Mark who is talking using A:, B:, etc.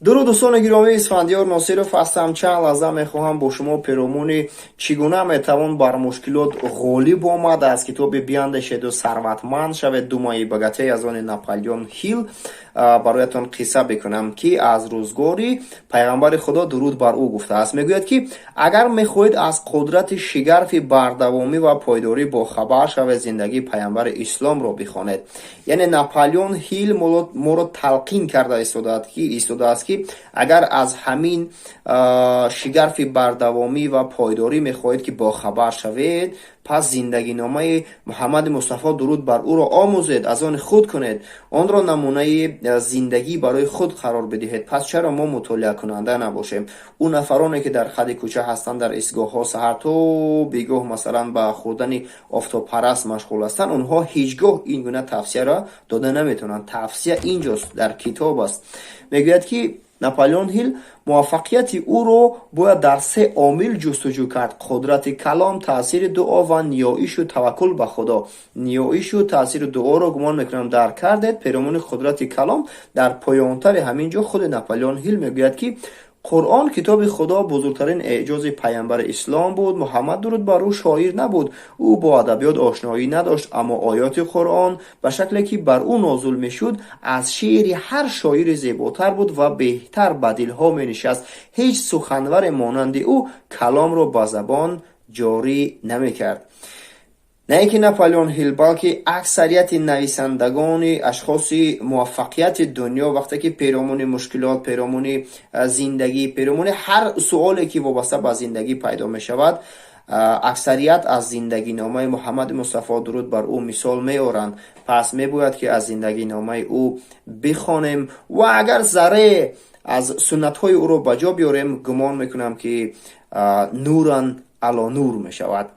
A: درود دوستان گرامی، اسفندیار ناصرов هستم. چند لحظه میخواهم با شما پیرامون چگونه میتوان بر مشکلات غالب آمد از کتاب بیاندیشید و ثروتمند شوید دو ماهی بگته از آن ناپلیون هیل برایتان قصه بکنم که از روزگاری پیغمبر خدا درود بر او گفته است. میگوید که اگر میخواهید از قدرت شگرف بردوامی و پایداری با خبر شوید، زندگی پیغمبر اسلام را بخوانید. یعنی ناپلیون هیل ما را تلقین کرده ایستاده است که اگر از همین شگرف بردوامی و پایداری میخواهید که با خبر شوید، پس زندگی نامه محمد مصطفی درود بر او را آموزید، از آن خود کنید، آن را نمونه زندگی برای خود قرار بدهید. پس چرا ما مطالعه کننده نباشیم؟ اون نفرانی که در خد کوچه هستند، در ایستگاه ها سحر تو بیگاه مثلا به خوردن آفتاب پرست مشغول هستند، اونها هیچگاه این گونه توصیه را داده نمیتونند. توصیه اینجاست، در کتاب است. میگوید که ناپلیون هیل موفقیت او رو باید در سه عامل جستجو کرد: قدرت کلام، تاثیر دعا و نیایش و توکل به خدا. نیایش و تاثیر دعا رو گمان میکنم درک کردید. پیرامون قدرت کلام در پایانتر همینجا خود ناپلیون هیل میگوید که قرآن کتاب خدا بزرگترین اعجاز پیامبر اسلام بود. محمد درود بر او شاعر نبود، او با ادبیات آشنایی نداشت، اما آیات قرآن به شکلی که بر او نازل میشد از شعر هر شاعر زیباتر بود و بهتر به دلها می نشست. هیچ سخنور مانند او کلام را به زبان جاری نمی کرد. نه اینکه ناپلیون هیل، بلکه اکثریت نویسندگان اشخاص موفقیت دنیا وقتی که پیرامون مشکلات، پیرامون زندگی، پیرامون هر سوالی که وابسته به زندگی پیدا می شود، اکثریت از زندگی نامه محمد مصطفی درود بر او مثال می آورند. پس می باید که از زندگی نامه او بخوانیم و اگر ذره از سنت های او رو بجا بیاریم، گمان میکنم که نوران علی نور می شود.